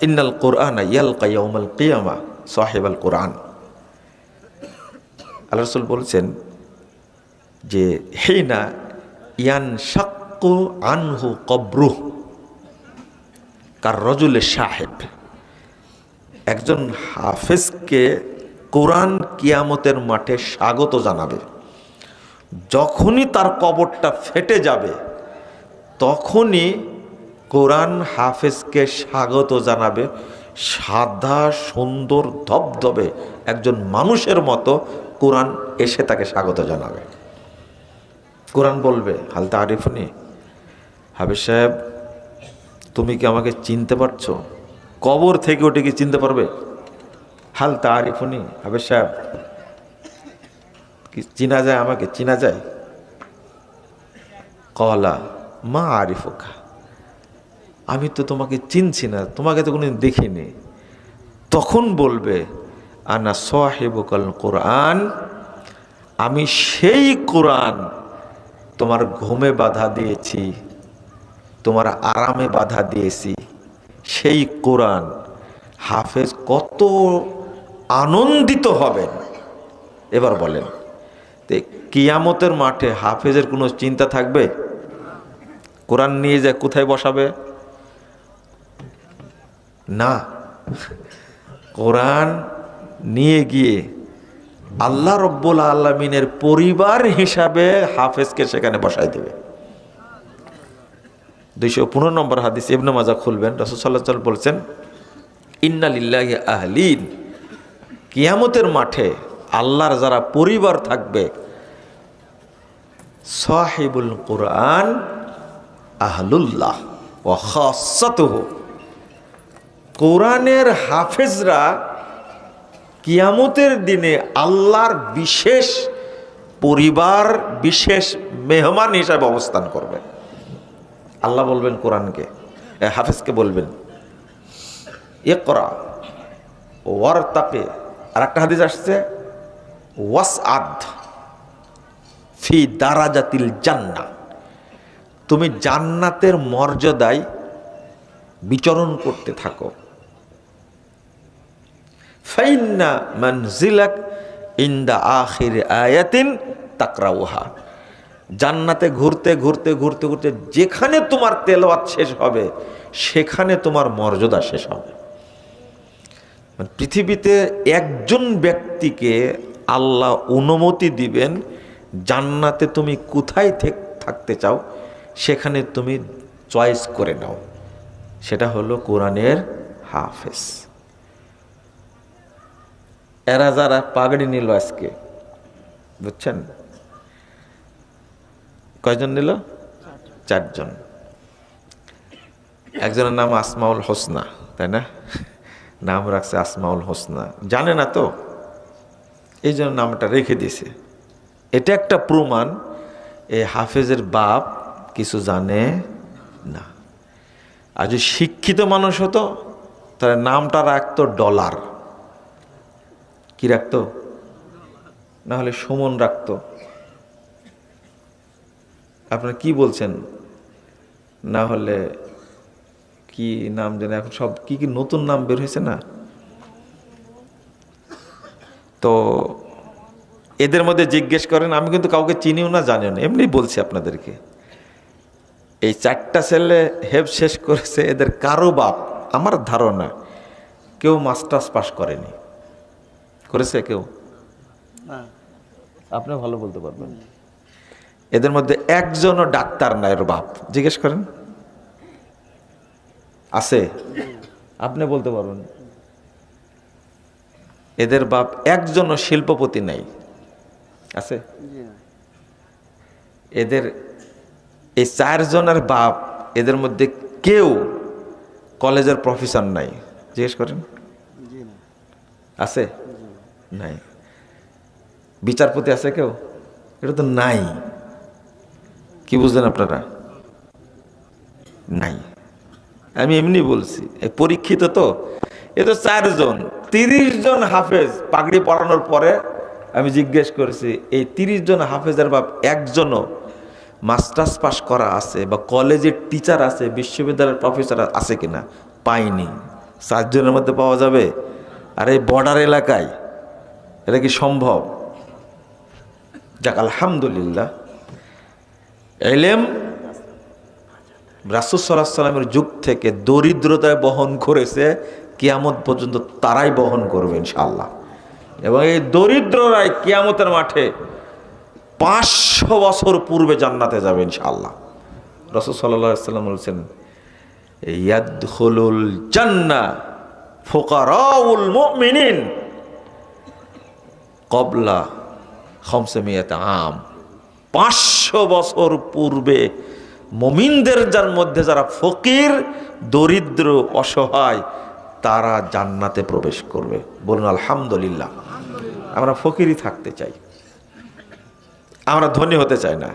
ইন্নাল কোরআন ইয়ালকা ইয়াউমাল কিয়ামা সাহিবাল কোরআন। আল্লাহ রাসূল বলছেন যে হিনা ইয়ানশাক্কু আনহু কবরুহ কার রজুলে সাহেব, একজন হাফেজকে কোরআন কিয়ামতের মাঠে স্বাগত জানাবে। যখনই তার কবরটা ফেটে যাবে তখনই কোরআন হাফেজকে স্বাগত জানাবে সাদা সুন্দর ধবধবে একজন মানুষের মতো কোরআন এসে তাকে স্বাগত জানাবে। কোরআন বলবে, হাল তারিফুনি, হাফেজ সাহেব তুমি কি আমাকে চিনতে পারছো? কবর থেকে ওটা কি চিনতে পারবে? হাল তারিফুনি, হাফেজ সাহেব কি চিনা যায়, আমাকে চিনা যায়? কলা মা আরিফুকা, আমি তো তোমাকে চিনছি না, তোমাকে তো কোনোদিন দেখিনি। তখন বলবে আনা সাহিবুকাল কোরআন, আমি সেই কোরআন তোমার ঘুমে বাধা দিয়েছি, তোমার আরামে বাধা দিয়েছি, সেই কোরআন। হাফেজ কত আনন্দিত হবেন এবার বলেন। কিয়ামতের মাঠে হাফেজের কোনো চিন্তা থাকবে? কোরআন নিয়ে যায় কোথায় বসাবে? না, কোরআন নিয়ে গিয়ে আল্লাহ রব্বুল আলামিনের পরিবার হিসাবে হাফেজকে সেখানে বসাই দেবে। 215 নম্বর হাদিস, ইবনে মাজাহ খুলবেন, রাসূল সাল্লাল্লাহু আলাইহি ওয়াসাল্লাম বলছেন ইন্না লিল্লাহি আহলিন, কিয়ামতের মাঠে আল্লাহর যারা পরিবার থাকবে, সাহিবুল কোরআন আহলুল্লাহ ওয়া খাসাতুহু, কোরআনের হাফেজরা কিয়ামতের দিনে আল্লাহর বিশেষ পরিবার, বিশেষ মেহমান হিসাবে অবস্থান করবে। আল্লাহ বলবেন কোরআনকে, হাফেজকে বলবেন ইকরা ওয়ারতাকি। আর একটা হাদিস আসছে ওয়াসআদ ফি দারাজাতিল জান্নাহ, তুমি জান্নাতের মর্যাদায় বিচরণ করতে থাকো। ফাইন্না মানজিলাক ইনদা আখির আয়াতিন তাকরাউহা, জান্নাতে ঘুরতে ঘুরতে ঘুরতে ঘুরতে যেখানে তোমার তেলাওয়াত শেষ হবে সেখানে তোমার মর্যাদা শেষ হবে। পৃথিবীতে একজন ব্যক্তিকে আল্লাহ অনুমতি দিবেন জান্নাতে তুমি কোথায় থাকতে চাও সেখানে তুমি চয়েস করে নাও, সেটা হলো কোরআনের হাফেজ। এরা যারা পাগড়ি নিল আজকে, বুঝছেন কয়জন নিল? 4 জন। একজনের নাম আসমাউল হোসনা, তাই না? নাম রাখছে আসমাউল হোসনা, জানে না তো এই জন্য নামটা রেখে দিয়েছে। এটা একটা প্রমাণ এই হাফেজের বাপ কিছু জানে না। আর যদি শিক্ষিত মানুষ হতো তাহলে নামটা রাখতো ডলার। কি রাখতো? না হলে সুমন রাখতো। আপনারা কি বলছেন? না হলে কি নাম জানে, এখন সব কি কি নতুন নাম বের হয়েছে না? তো এদের মধ্যে জিজ্ঞেস করেন, আমি কিন্তু কাউকে চিনিও না জানিও না, এমনি বলছি আপনাদেরকে। এই 4টা ছেলে হেফ শেষ করেছে, এদের কারো বাপ আমার ধারণা কেউ মাস্টার্স পাস করেনি। করেছে কেউ? আপনি ভালো বলতে পারবেন। এদের মধ্যে একজনও ডাক্তার না, এর বাপ জিজ্ঞেস করেন আছে? আপনি বলতে পারবেন। এদের বাপ একজনও শিল্পপতি নাই, আছে? এদের এই 4 জনের বাপ, এদের মধ্যে কেউ কলেজের প্রফেসর নাই, জিজ্ঞেস করেন আছে? নাই। বিচারপতি আছে কেউ? এটা তো নাই। কি বুঝলেন আপনারা? নাই। আমি এমনি বলছি, পরীক্ষিত তো। এ তো 4 জন, 30 জন হাফেজ পাগড়ি পরানোর পরে আমি জিজ্ঞেস করেছি এই 30 জন হাফেজের বাপ একজনও মাস্টার্স পাস করা আছে বা কলেজের টিচার আছে, বিশ্ববিদ্যালয়ের প্রফেসর আছে কিনা? পাইনি। 7 জনের মধ্যে পাওয়া যাবে? আর এই বর্ডার এলাকায় এটা কি সম্ভব? যাক, আলহামদুলিল্লাহ, ইলম রাসূল সাল্লাল্লাহু আলাইহি ওয়াসাল্লামের যুগ থেকে দরিদ্রতায় বহন করেছে, কিয়ামত পর্যন্ত তারাই বহন করবে ইনশাআল্লাহ। এবং এই দরিদ্ররাই কিয়ামতের মাঠে 500 বছর পূর্বে জান্নাতে যাবে ইনশাআল্লাহ। রাসূল সাল্লাল্লাহু আলাইহি ওয়াসাল্লাম বলেছেন, ইয়াদখুলুল জান্নাহ ফুকারাউল মুমিনিন ক্বাবলা 500 আম। 500 বছর পূর্বে মুমিনদের যার মধ্যে যারা ফকির, দরিদ্র, অসহায়, তারা জান্নাতে প্রবেশ করবে। বলুন আলহামদুলিল্লাহ। আমরা ফকিরই থাকতে চাই, আমরা ধনী হতে চাই না।